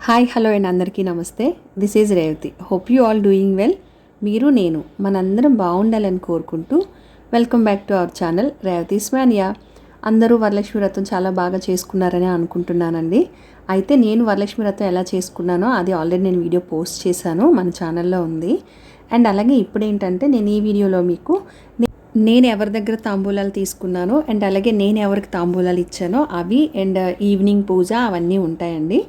Hi hello and అందరికీ నమస్తే. This is Revathi. Hope you all doing well. మీరు నేను మనందరం బాగుండాలని కోరుకుంటూ welcome back to our channel Revathi's mania. అందరూ వరలక్ష్మి వ్రతం చాలా బాగా చేసుకున్నారని అనుకుంటున్నానండి. అయితే నేను వరలక్ష్మి వ్రతం ఎలా చేసుకున్నానో అది ఆల్రెడీ నేను వీడియో పోస్ట్ చేశాను, మన ఛానల్లో ఉంది. అండ్ అలాగే ఇప్పుడు ఏంటంటే నేను ఈ వీడియోలో మీకు నేను ఎవరి దగ్గర తాంబూలాలు తీసుకున్నానో అండ్ అలాగే నేను ఎవరికి తాంబూలాలు ఇచ్చానో అవి అండ్ ఈవినింగ్ పూజ అవన్నీ ఉంటాయండి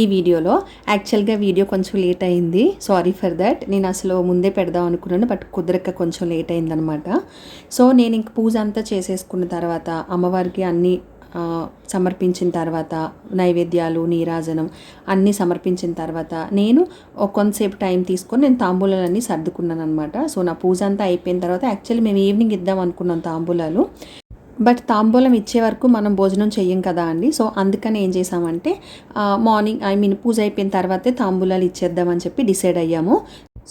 ఈ వీడియోలో. యాక్చువల్గా వీడియో కొంచెం లేట్ అయింది, సారీ ఫర్ దట్. నేను అసలు ముందే పెడదాం అనుకున్నాను, బట్ కుదరక కొంచెం లేట్ అయిందనమాట. సో నేను ఇంక పూజ అంతా చేసేసుకున్న తర్వాత అమ్మవారికి అన్నీ సమర్పించిన తర్వాత నైవేద్యాలు నీరాజనం అన్నీ సమర్పించిన తర్వాత నేను కొంతసేపు టైం తీసుకొని నేను తాంబూలాలన్నీ సర్దుకున్నాను అనమాట. సో నా పూజ అంతా అయిపోయిన తర్వాత యాక్చువల్లీ మేము ఈవినింగ్ ఇద్దాం అనుకున్నాం తాంబూలాలు, బట్ తాంబూలం ఇచ్చే వరకు మనం భోజనం చెయ్యం కదా అండి. సో అందుకని ఏం చేసామంటే మార్నింగ్ పూజ అయిపోయిన తర్వాతే తాంబూలాలు ఇచ్చేద్దామని చెప్పి డిసైడ్ అయ్యాము.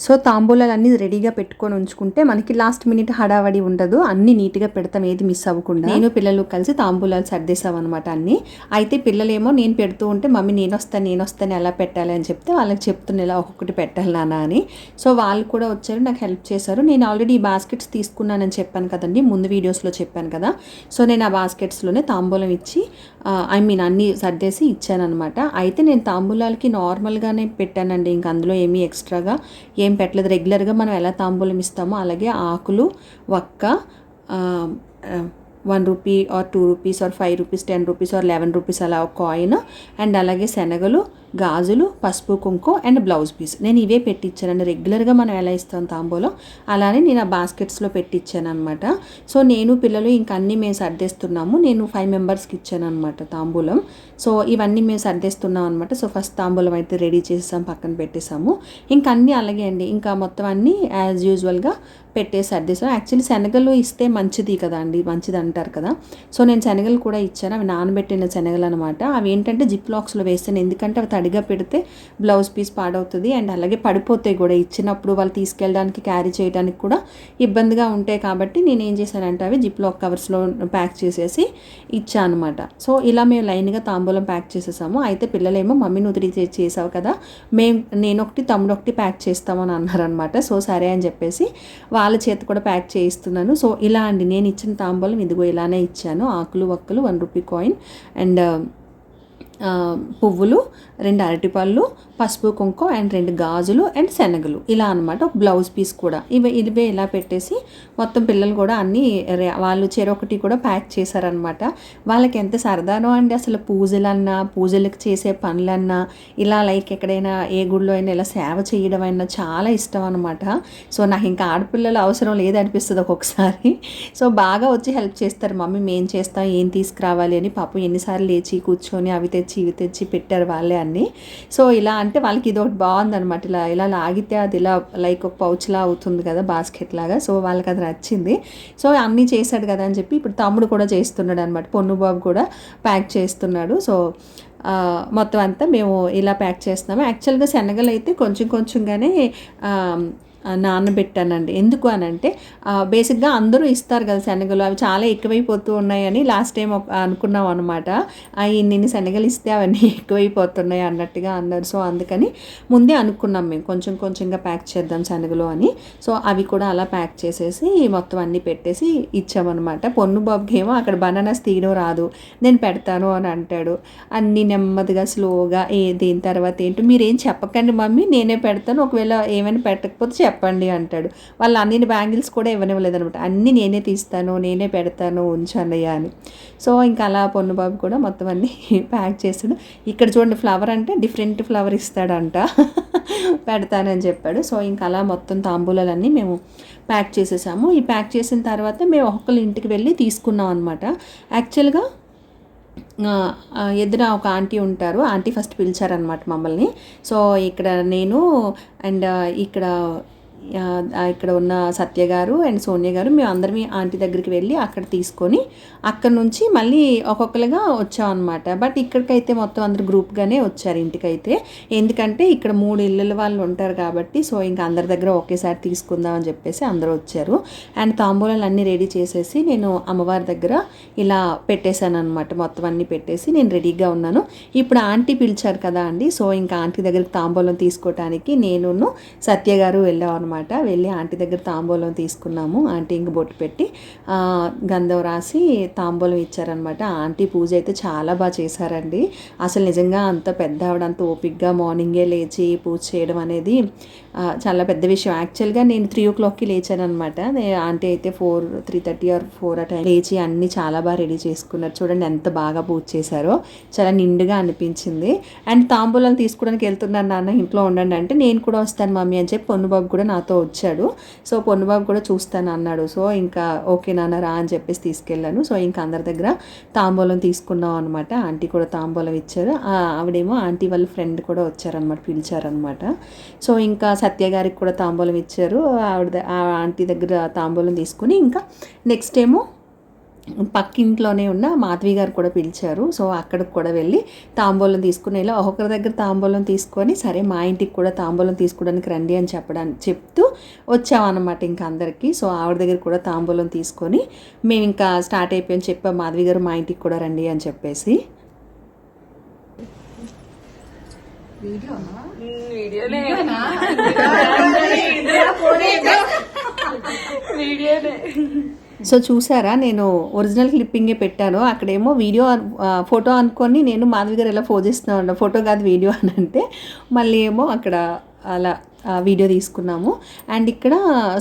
సో తాంబూలాలన్నీ రెడీగా పెట్టుకొని ఉంచుకుంటే మనకి లాస్ట్ మినిట్ హడావడి ఉండదు, అన్నీ నీట్గా పెడతాం, ఏది మిస్ అవ్వకుండా. నేను పిల్లలు కలిసి తాంబూలాలు సర్దేశాం అనమాట అన్నీ. అయితే పిల్లలేమో నేను పెడుతూ ఉంటే మమ్మీ నేను వస్తాను ఎలా పెట్టాలి అని చెప్తే వాళ్ళకి చెప్తున్నా ఇలా ఒక్కొక్కటి పెట్టాలి నాన్న అని. సో వాళ్ళు కూడా వచ్చారు, నాకు హెల్ప్ చేశారు. నేను ఆల్రెడీ ఈ బాస్కెట్స్ తీసుకున్నానని చెప్పాను కదండి, ముందు వీడియోస్లో చెప్పాను కదా. సో నేను ఆ బాస్కెట్స్లోనే తాంబూలం ఇచ్చి అన్నీ సర్దేసి ఇచ్చానమాట. అయితే నేను తాంబూలాలకి నార్మల్గానే పెట్టానండి, ఇంక అందులో ఏమీ ఎక్స్ట్రాగా ఏం పెట్టలేదు. రెగ్యులర్గా మనం ఎలా తాంబూలం ఇస్తామో అలాగే ఆకులు, వక్క, 1 rupee are 2 rupees or 5 rupees 10 rupees or 11 rupees అలా ఒక కాయిన్, అండ్ అలాగే శనగలు, గాజులు, పసుపు కుంకుమ అండ్ బ్లౌజ్ పీస్. నేను ఇవే పెట్టించానండి. రెగ్యులర్గా మనం ఎలా ఇస్తాం తాంబూలం అలానే నేను ఆ బాస్కెట్స్లో పెట్టించాను అనమాట. సో నేను పిల్లలు ఇంక అన్నీ మేము సర్దేస్తున్నాము. నేను 5 మెంబర్స్కి ఇచ్చాను అనమాట తాంబూలం. సో ఇవన్నీ మేము సర్దేస్తున్నాం అనమాట. సో ఫస్ట్ తాంబూలం అయితే రెడీ చేసాం, పక్కన పెట్టేసాము. ఇంకా అన్నీ అలాగే అండి, ఇంకా మొత్తం అన్నీ యాజ్ యూజువల్గా పెట్టేసి సర్దేసాం. యాక్చువల్లీ శనగలు ఇస్తే మంచిది కదా అండి, మంచిది అంటారు కదా. సో నేను శనగలు కూడా ఇచ్చాను, అవి నానబెట్టిన శనగలు అనమాట. అవి ఏంటంటే జిప్ లాక్స్లో వేస్తాను, ఎందుకంటే అవి తడిగా పెడితే బ్లౌజ్ పీస్ పాడవుతుంది అండ్ అలాగే పడిపోతాయి కూడా, ఇచ్చినప్పుడు వాళ్ళు తీసుకెళ్ళడానికి క్యారీ చేయడానికి కూడా ఇబ్బందిగా ఉంటాయి. కాబట్టి నేను ఏం చేశానంటే అవి జిప్ లాక్ కవర్స్లో ప్యాక్ చేసేసి ఇచ్చాను అనమాట. సో ఇలా మేము లైన్గా తాంబూలం ప్యాక్ చేసేసాము. అయితే పిల్లలేమో మమ్మీ నువ్వు 3 చేసావు కదా, నేను ఒకటి తమ్ముడు ఒకటి ప్యాక్ చేస్తామని అన్నారనమాట. సో సరే అని చెప్పేసి వాళ్ళ చేతి కూడా ప్యాక్ చేయిస్తున్నాను. సో ఇలా అండి నేను ఇచ్చిన తాంబూలం ఇదిగో ఇలానే ఇచ్చాను. ఆకులు, వక్కలు, 1 రూపీ కాయిన్ అండ్ పువ్వులు, 2 అరటిపళ్ళు, పసుపు కుంకుమ అండ్ 2 గాజులు అండ్ శనగలు ఇలా అనమాట. ఒక బ్లౌజ్ పీస్ కూడా ఇవే ఇలా పెట్టేసి మొత్తం పిల్లలు కూడా అన్నీ వాళ్ళు చెరొకటి కూడా ప్యాక్ చేశారనమాట. వాళ్ళకి ఎంత సరదానో అండి అసలు. పూజలన్నా, పూజలకు చేసే పనులన్నా, ఇలా లైక్ ఎక్కడైనా ఏ గుడిలో అయినా ఇలా సేవ చేయడం అయినా చాలా ఇష్టం అనమాట. సో నాకు ఇంకా ఆడపిల్లలు అవసరం లేదనిపిస్తుంది ఒక్కొక్కసారి. సో బాగా వచ్చి హెల్ప్ చేస్తారు, మమ్మీ మేం చేస్తాం, ఏం తీసుకురావాలి అని. పాపం ఎన్నిసార్లు లేచి కూర్చొని అవి తెచ్చి ఇవి తెచ్చి పెట్టారు వాళ్ళే అన్నీ. సో ఇలా అంటే వాళ్ళకి ఇది ఒకటి బాగుందనమాట. ఇలా లాగితే అది ఇలా లైక్ ఒక పౌచ్లా అవుతుంది కదా, బాస్కెట్ లాగా. సో వాళ్ళకి అది నచ్చింది. సో అన్నీ చేశాడు కదా అని చెప్పి ఇప్పుడు తమ్ముడు కూడా చేస్తున్నాడు అనమాట. పొన్ను బాబు కూడా ప్యాక్ చేస్తున్నాడు. సో మొత్తం అంతా మేము ఇలా ప్యాక్ చేస్తున్నాము. యాక్చువల్గా శనగలు అయితే కొంచెంగానే నానబెట్టానండి. ఎందుకు అని అంటే బేసిక్గా అందరూ ఇస్తారు కదా శనగలు, అవి చాలా ఎక్కువైపోతూ ఉన్నాయని లాస్ట్ టైం అనుకున్నాం అనమాట. ఇన్ని శనగలు ఇస్తే అవన్నీ ఎక్కువైపోతున్నాయి అన్నట్టుగా అన్నారు. సో అందుకని ముందే అనుకున్నాం మేము కొంచెంగా ప్యాక్ చేద్దాం శనగలు అని. సో అవి కూడా అలా ప్యాక్ చేసేసి మొత్తం అన్నీ పెట్టేసి ఇచ్చామన్నమాట. పొన్ను బాబుకి ఏమో అక్కడ బనానాస్ తీయడం రాదు, నేను పెడతాను అని అంటాడు. అన్నీ నెమ్మదిగా స్లోగా దీని తర్వాత ఏంటో మీరేం చెప్పకండి మమ్మీ, నేనే పెడతాను, ఒకవేళ ఏమైనా పెట్టకపోతే చెప్పండి అంటాడు. వాళ్ళు అన్ని బ్యాంగిల్స్ కూడా ఇవ్వనివ్వలేదనమాట. అన్నీ నేనే తీస్తాను, నేనే పెడతాను, ఉంచన్నయ్య అని. సో ఇంకా అలా పొన్ను బాబు కూడా మొత్తం అన్నీ ప్యాక్ చేస్తాడు. ఇక్కడ చూడండి ఫ్లవర్ అంటే డిఫరెంట్ ఫ్లవర్ ఇస్తాడంట, పెడతానని చెప్పాడు. సో ఇంకా అలా మొత్తం తాంబూలాలన్నీ మేము ప్యాక్ చేసేసాము. ఈ ప్యాక్ చేసిన తర్వాత మేము ఒక్కొక్కరి ఇంటికి వెళ్ళి తీసుకున్నాం అనమాట. యాక్చువల్గా ఎదుర ఒక ఆంటీ ఉంటారు, ఆంటీ ఫస్ట్ పిలిచారనమాట మమ్మల్ని. సో ఇక్కడ నేను అండ్ ఇక్కడ ఇక్కడ ఉన్న సత్య గారు అండ్ సోనియా గారు మేము అందరం ఆంటీ దగ్గరికి వెళ్ళి అక్కడ తీసుకొని అక్కడ నుంచి మళ్ళీ ఒక్కొక్కరుగా వచ్చామన్నమాట. బట్ ఇక్కడికైతే మొత్తం అందరు గ్రూప్గానే వచ్చారు ఇంటికైతే. ఎందుకంటే ఇక్కడ 3 ఇళ్ళల వాళ్ళు ఉంటారు కాబట్టి సో ఇంకా అందరి దగ్గర ఒకేసారి తీసుకుందాం అని చెప్పేసి అందరూ వచ్చారు. అండ్ తాంబూలాలు అన్నీ రెడీ చేసేసి నేను అమ్మవారి దగ్గర ఇలా పెట్టేశాను అనమాట. మొత్తం అన్నీ పెట్టేసి నేను రెడీగా ఉన్నాను. ఇప్పుడు ఆంటీ పిలిచారు కదా అండి, సో ఇంకా ఆంటీ దగ్గరికి తాంబూలం తీసుకోవటానికి నేను సత్య గారు వెళ్ళాం అనమాట. వెళ్ళి ఆంటీ దగ్గర తాంబూలం తీసుకున్నాము. ఆంటీ ఇంక బొట్టు పెట్టి గంధం రాసి తాంబూలం ఇచ్చారనమాట. ఆంటీ పూజ అయితే చాలా బాగా చేశారండి. అసలు నిజంగా అంత పెద్ద ఆవిడ అంత ఓపిక్గా మార్నింగే లేచి పూజ చేయడం అనేది చాలా పెద్ద విషయం. యాక్చువల్గా నేను 3 o'clockకి లేచాను అనమాట. ఆంటీ అయితే 3:30 or 4 ఆ టైం లేచి అన్నీ చాలా బాగా రెడీ చేసుకున్నారు. చూడండి ఎంత బాగా పూజ చేశారో, చాలా నిండుగా అనిపించింది. అండ్ తాంబూలాలు తీసుకోవడానికి వెళ్తున్నాను నాన్న, ఇంట్లో ఉండండి అంటే నేను కూడా వస్తాను మమ్మీ అని చెప్పి పొన్నుబాబు కూడా నాతో వచ్చాడు. సో పొన్నుబాబు కూడా చూస్తాను అన్నాడు. సో ఇంకా ఓకే నాన్న రా అని చెప్పేసి తీసుకెళ్ళాను. సో ఇంకా అందరి దగ్గర తాంబూలం తీసుకున్నాం అనమాట. ఆంటీ కూడా తాంబూలం ఇచ్చారు. ఆవిడేమో ఆంటీ వాళ్ళ ఫ్రెండ్ కూడా వచ్చారనమాట, పిలిచారనమాట. సో ఇంకా సత్య గారికి కూడా తాంబూలం ఇచ్చారు. ఆ ఆంటీ దగ్గర తాంబూలం తీసుకుని ఇంకా నెక్స్ట్ ఏమో పక్కింట్లోనే ఉన్న మాధవి గారు కూడా పిలిచారు. సో అక్కడికి కూడా వెళ్ళి తాంబూలం తీసుకుని ఇలా ఒక్కొక్కరి దగ్గర తాంబూలం తీసుకొని సరే మా ఇంటికి కూడా తాంబూలం తీసుకోవడానికి రండి అని చెప్తూ వచ్చామన్నమాట ఇంకా అందరికీ. సో ఆవిడ దగ్గర కూడా తాంబూలం తీసుకొని మేము ఇంకా స్టార్ట్ అయిపోయాం. చెప్పాం మాధవి గారు మా ఇంటికి కూడా రండి అని చెప్పేసి. సో చూసారా, నేను ఒరిజినల్ క్లిప్పింగే పెట్టాను. అక్కడేమో వీడియో ఫోటో అనుకొని నేను మాధవి గారు ఎలా పోజిస్తున్నాను, ఫోటో కాదు వీడియో అని అంటే మళ్ళీ ఏమో అక్కడ అలా వీడియో తీసుకున్నాము. అండ్ ఇక్కడ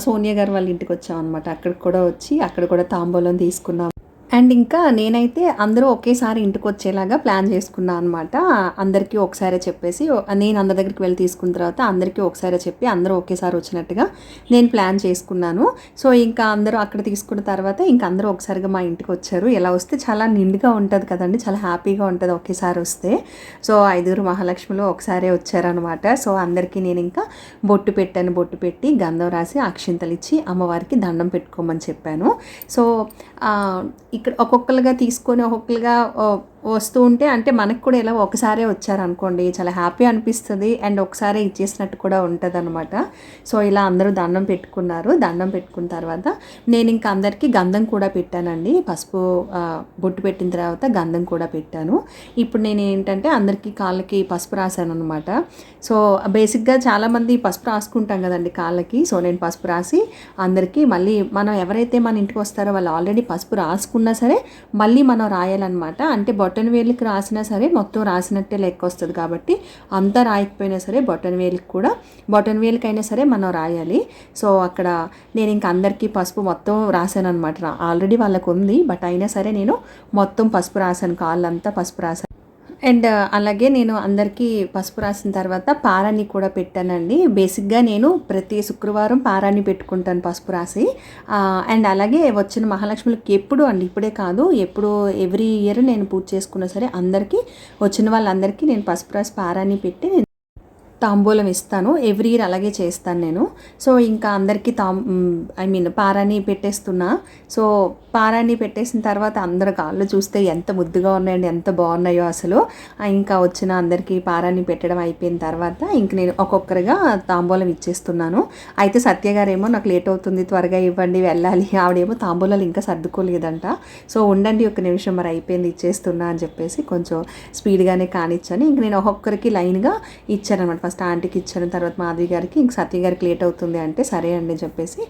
సోనియా గారు వాళ్ళ ఇంటికి వచ్చాం అనమాట. అక్కడికి కూడా వచ్చి అక్కడ కూడా తాంబూలం తీసుకున్నాము. అండ్ ఇంకా నేనైతే అందరూ ఒకేసారి ఇంటికి వచ్చేలాగా ప్లాన్ చేసుకున్నాను అనమాట. అందరికీ ఒకసారి చెప్పేసి నేను అందరి దగ్గరికి వెళ్ళి తీసుకున్న తర్వాత అందరికీ ఒకసారి చెప్పి అందరూ ఒకేసారి వచ్చినట్టుగా నేను ప్లాన్ చేసుకున్నాను. సో ఇంకా అందరూ అక్కడ తీసుకున్న తర్వాత ఇంకా అందరూ ఒకసారిగా మా ఇంటికి వచ్చారు. ఎలా వస్తే చాలా నిండుగా ఉంటుంది కదండి, చాలా హ్యాపీగా ఉంటుంది ఒకేసారి వస్తే. సో 5 మహాలక్ష్ములు ఒకసారి వచ్చారనమాట. సో అందరికీ నేను ఇంకా బొట్టు పెట్టాను. బొట్టు పెట్టి గంధం రాసి అక్షింతలు ఇచ్చి అమ్మవారికి దండం పెట్టుకోమని చెప్పాను. సో ఇక్కడ ఒక్కొక్కరుగా తీసుకొని ఒక్కొక్కరుగా వస్తూ ఉంటే అంటే మనకు కూడా ఇలా ఒకసారే వచ్చారనుకోండి చాలా హ్యాపీ అనిపిస్తుంది. అండ్ ఒకసారి ఇచ్చేసినట్టు కూడా ఉంటుంది అనమాట. సో ఇలా అందరూ దండం పెట్టుకున్నారు. దండం పెట్టుకున్న తర్వాత నేను ఇంకా అందరికీ గంధం కూడా పెట్టానండి. పసుపు బొట్టు పెట్టిన తర్వాత గంధం కూడా పెట్టాను. ఇప్పుడు నేను ఏంటంటే అందరికీ కాళ్ళకి పసుపు రాశాను అనమాట. సో బేసిక్గా చాలామంది పసుపు రాసుకుంటాం కదండి కాళ్ళకి. సో నేను పసుపు రాసి అందరికీ మళ్ళీ మనం ఎవరైతే మన ఇంటికి వస్తారో వాళ్ళు ఆల్రెడీ పసుపు రాసుకున్నా సరే మళ్ళీ మనం రాయాలన్నమాట. అంటే బొటన్ వేలికి రాసినా సరే మొత్తం రాసినట్టే లెక్క వస్తుంది కాబట్టి అంతా రాయకపోయినా సరే బొటన్ వేలికైనా సరే మనం రాయాలి. సో అక్కడ నేను ఇంక అందరికీ పసుపు మొత్తం రాశాను అనమాట. ఆల్రెడీ వాళ్ళకు ఉంది బట్ అయినా సరే నేను మొత్తం పసుపు రాశాను, కాళ్ళంతా పసుపు రాశాను. అండ్ అలాగే నేను అందరికీ పసుపు రాసిన తర్వాత పారాన్ని కూడా పెట్టానండి. బేసిక్గా నేను ప్రతి శుక్రవారం పారాన్ని పెట్టుకుంటాను పసుపు రాసి. అండ్ అలాగే వచ్చిన మహాలక్ష్ములకి ఎప్పుడు అండి, ఇప్పుడే కాదు, ఎప్పుడు ఎవ్రీ ఇయర్ నేను పూజ చేసుకున్నా సరే అందరికీ వచ్చిన వాళ్ళందరికీ నేను పసుపు రాసి పారాన్ని పెట్టి తాంబూలం ఇస్తాను. ఎవ్రీ ఇయర్ అలాగే చేస్తాను నేను. సో ఇంకా అందరికీ పారాని పెట్టేస్తున్నా. సో పారాన్ని పెట్టేసిన తర్వాత అందరు కాళ్ళు చూస్తే ఎంత ముద్దుగా ఉన్నాయండి, ఎంత బాగున్నాయో అసలు. ఇంకా వచ్చిన అందరికీ పారాన్ని పెట్టడం అయిపోయిన తర్వాత ఇంక నేను ఒక్కొక్కరిగా తాంబూలం ఇచ్చేస్తున్నాను. అయితే సత్య గారేమో నాకు లేట్ అవుతుంది త్వరగా ఇవ్వండి వెళ్ళాలి, ఆవిడేమో తాంబూలాలు ఇంకా సర్దుకోలేదంట. సో ఉండండి ఒక నిమిషం మరి అయిపోయింది ఇచ్చేస్తున్నా అని చెప్పేసి కొంచెం స్పీడ్గానే కానిచ్చాను. ఇంక నేను ఒక్కొక్కరికి లైన్గా ఇచ్చాను అనమాట. ఫస్ట్ ఆంటీకి ఇచ్చాను, తర్వాత మాధవి గారికి, ఇంక సత్య గారికి లేట్ అవుతుంది అంటే సరే అండి అని చెప్పేసి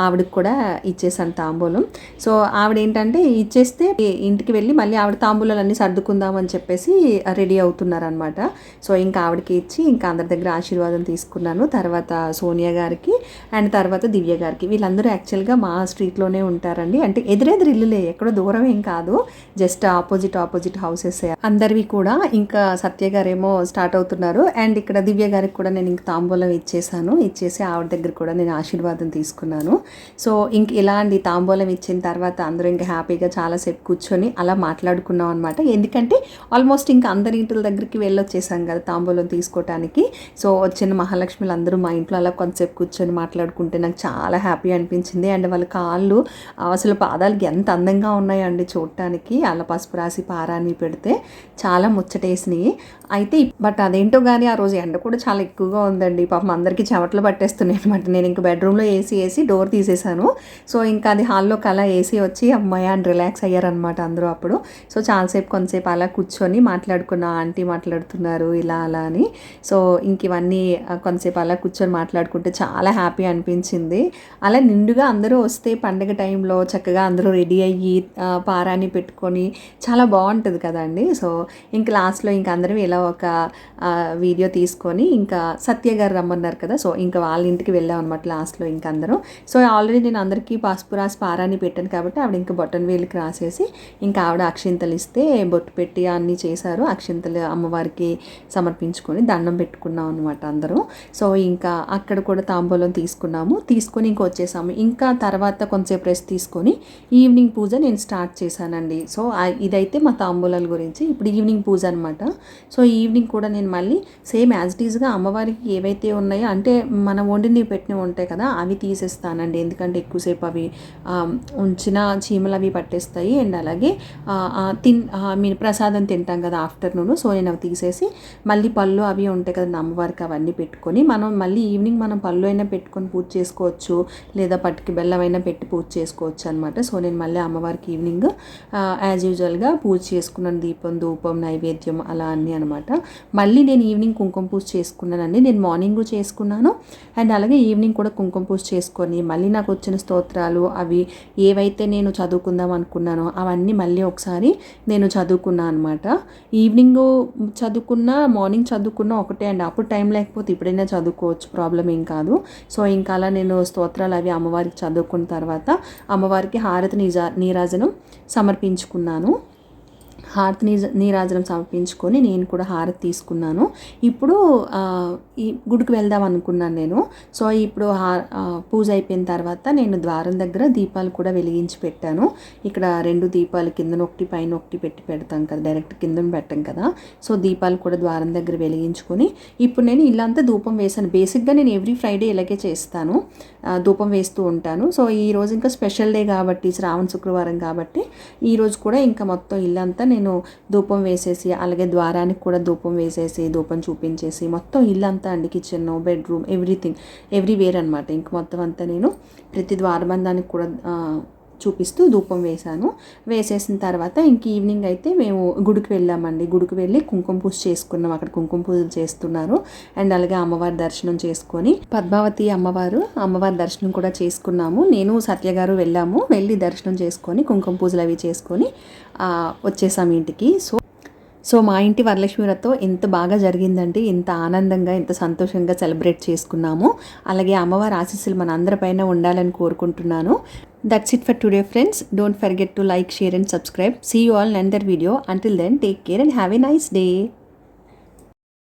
ఆవిడకి కూడా ఇచ్చేసాను తాంబూలం. సో ఆవిడ ఏంటంటే ఇచ్చేస్తే ఇంటికి వెళ్ళి మళ్ళీ ఆవిడ తాంబూలాలన్నీ సర్దుకుందాం అని చెప్పేసి రెడీ అవుతున్నారనమాట. సో ఇంకా ఆవిడకి ఇచ్చి ఇంకా అందరి దగ్గర ఆశీర్వాదం తీసుకున్నాను. తర్వాత సోనియా గారికి అండ్ తర్వాత దివ్య గారికి. వీళ్ళందరూ యాక్చువల్గా మా స్ట్రీట్లోనే ఉంటారండి. అంటే ఎదురెదురు ఇల్లులే, ఎక్కడో దూరం ఏం కాదు, జస్ట్ ఆపోజిట్ హౌసెస్ అందరివి కూడా. ఇంకా సత్య గారేమో స్టార్ట్ అవుతున్నారు. అండ్ ఇక్కడ దివ్య గారికి కూడా నేను ఇంక తాంబూలం ఇచ్చేసి ఆవిడ దగ్గర కూడా నేను ఆశీర్వాదం తీసుకున్నాను. సో ఇంక ఇలా అండి తాంబూలం ఇచ్చిన తర్వాత అందరూ ఇంకా హ్యాపీగా చాలాసేపు కూర్చొని అలా మాట్లాడుకున్నాం అనమాట. ఎందుకంటే ఆల్మోస్ట్ ఇంకా అందరి ఇంటి దగ్గరికి వెళ్ళొచ్చేసాం కదా తాంబూలం తీసుకోవటానికి. సో వచ్చిన మహాలక్ష్మిలు అందరూ మా ఇంట్లో అలా కొంతసేపు కూర్చొని మాట్లాడుకుంటే నాకు చాలా హ్యాపీ అనిపించింది. అండ్ వాళ్ళ కాళ్ళు అసలు పాదాలకి ఎంత అందంగా ఉన్నాయండి చూడటానికి. అలా పసుపు రాసి పారాన్ని పెడితే చాలా ముచ్చటేసినాయి. అయితే బట్ అదేంటో కానీ ఆ రోజు ఎండ కూడా చాలా ఎక్కువగా ఉందండి. పాపం అందరికీ చెమటలు పట్టేస్తున్నాయి అనమాట. నేను ఇంకా బెడ్రూమ్లో ఏసీ డోర్ తీసేసాను. సో ఇంకా అది హాల్లోకి అలా ఏసీ వచ్చి అమ్మాయి అని రిలాక్స్ అయ్యారనమాట అందరూ అప్పుడు. సో చాలాసేపు కొంతసేపు అలా కూర్చొని మాట్లాడుకున్న ఆంటీ మాట్లాడుతున్నారు ఇలా అలా అని. సో ఇంక ఇవన్నీ కొంతసేపు అలా కూర్చొని మాట్లాడుకుంటే చాలా హ్యాపీ అనిపించింది. అలా నిండుగా అందరూ వస్తే పండగ టైంలో చక్కగా అందరూ రెడీ అయ్యి పారాని పెట్టుకొని చాలా బాగుంటుంది కదండి. సో ఇంక లాస్ట్లో ఇంక అందరం ఇలా ఒక వీడియో తీసుకొని ఇంకా సత్య గారు రమ్మన్నారు కదా. సో ఇంకా వాళ్ళ ఇంటికి వెళ్ళాం అనమాట లాస్ట్లో ఇంక అందరం. సో ఆల్రెడీ నేను అందరికీ పసుపు రాసి పారాన్ని పెట్టాను కాబట్టి ఆవిడ ఇంకా బొట్టన్ వేలికి రాసేసి ఇంకా ఆవిడ అక్షింతలు ఇస్తే బొట్టు పెట్టి అన్నీ చేశారు. అక్షింతలు అమ్మవారికి సమర్పించుకొని దండం పెట్టుకున్నాం అనమాట అందరూ. సో ఇంకా అక్కడ కూడా తాంబూలం తీసుకొని ఇంకా వచ్చేసాము. ఇంకా తర్వాత కొంచెంసేపు రెస్ట్ తీసుకొని ఈవినింగ్ పూజ నేను స్టార్ట్ చేశానండి. సో ఇదైతే మా తాంబూలాల గురించి. ఇప్పుడు ఈవినింగ్ పూజ అనమాట. సో ఈవినింగ్ కూడా నేను మళ్ళీ సేమ్ యాజ్ ఇట్ ఈజ్గా అమ్మవారికి ఏవైతే ఉన్నాయో అంటే మనం వండిని పెట్టినవి ఉంటాయి కదా అవి తీసేస్తానండి. ఎందుకంటే ఎక్కువసేపు అవి ఉంచిన చీమలు అవి పట్టేస్తాయి. అండ్ అలాగే ప్రసాదం తింటాం కదా ఆఫ్టర్నూన్. సో నేను అవి తీసేసి మళ్ళీ పళ్ళు అవి ఉంటాయి కదా అమ్మవారికి అవన్నీ పెట్టుకొని మనం మళ్ళీ ఈవినింగ్ మనం పళ్ళు అయినా పెట్టుకొని పూజ చేసుకోవచ్చు, లేదా పట్టుకి బెల్లం అయినా పెట్టి పూజ చేసుకోవచ్చు అనమాట. సో నేను మళ్ళీ అమ్మవారికి ఈవినింగ్ యాజ్ యూజువల్గా పూజ చేసుకున్నాను. దీపం ధూపం నైవేద్యం అలా అన్నీ అనమాట. మళ్ళీ నేను ఈవినింగ్ కుంకుమ పూజ చేసుకున్నానండి. నేను మార్నింగ్ చేసుకున్నాను అండ్ అలాగే ఈవినింగ్ కూడా కుంకుమ పూజ చేసుకొని మళ్ళీ నాకు వచ్చిన స్తోత్రాలు అవి ఏవైతే నేను చదువుకుందాం అనుకున్నానో అవన్నీ మళ్ళీ ఒకసారి నేను చదువుకున్నాను అనమాట. ఈవినింగ్ చదువుకున్నా మార్నింగ్ చదువుకున్నా ఒకటే అండి. అప్పుడు టైం లేకపోతే ఇప్పుడైనా చదువుకోవచ్చు, ప్రాబ్లం ఏం కాదు. సో ఇంకా అలా నేను స్తోత్రాలు అవి అమ్మవారికి చదువుకున్న తర్వాత అమ్మవారికి హారతి నీరాజనం సమర్పించుకున్నాను. హారతి నీరాజనం సమర్పించుకొని నేను కూడా హారతి తీసుకున్నాను. ఇప్పుడు ఈ గుడికి వెళ్దాం అనుకున్నాను నేను. సో ఇప్పుడు పూజ అయిపోయిన తర్వాత నేను ద్వారం దగ్గర దీపాలు కూడా వెలిగించి పెట్టాను. ఇక్కడ 2 దీపాలు కిందన ఒకటి పైన ఒకటి పెడతాం కదా, డైరెక్ట్ కిందన పెట్టాం కదా. సో దీపాలు కూడా ద్వారం దగ్గర వెలిగించుకొని ఇప్పుడు నేను ఇల్లంతా ధూపం వేసాను. బేసిక్గా నేను ఎవ్రీ ఫ్రైడే ఇలాగే చేస్తాను, ధూపం వేస్తూ ఉంటాను. సో ఈరోజు ఇంకా స్పెషల్ డే కాబట్టి శ్రావణ శుక్రవారం కాబట్టి ఈరోజు కూడా ఇంకా మొత్తం ఇల్లంతా నేను ధూపం వేసేసి అలాగే ద్వారానికి కూడా ధూపం వేసేసి ధూపం చూపించేసి మొత్తం ఇల్లంతా అండి, కిచెన్ బెడ్రూమ్ ఎవ్రీవేర్ అనమాట. ఇంక మొత్తం అంతా నేను ప్రతి ద్వారబంధానికి కూడా చూపిస్తూ ధూపం వేసేసిన తర్వాత ఇంక ఈవినింగ్ అయితే మేము గుడికి వెళ్ళామండి. గుడికి వెళ్ళి కుంకుమ పూజ చేసుకున్నాం. అక్కడ కుంకుమ పూజలు చేస్తున్నారు. అండ్ అలాగే అమ్మవారి దర్శనం చేసుకొని పద్మావతి అమ్మవారి దర్శనం కూడా చేసుకున్నాము. నేను సత్య గారు వెళ్ళి దర్శనం చేసుకొని కుంకుమ పూజలు అవి చేసుకొని వచ్చేసాము ఇంటికి. సో మా ఇంటి వరలక్ష్మి వ్రతం ఎంత బాగా జరిగిందంటే, ఎంత ఆనందంగా ఎంత సంతోషంగా సెలబ్రేట్ చేసుకున్నాము. అలాగే అమ్మవారి ఆశీస్సులు మన అందరిపైన ఉండాలని కోరుకుంటున్నాను. That's it for today, friends. Don't forget to like, share and subscribe. See you all in another video. Until then, take care and have a nice day.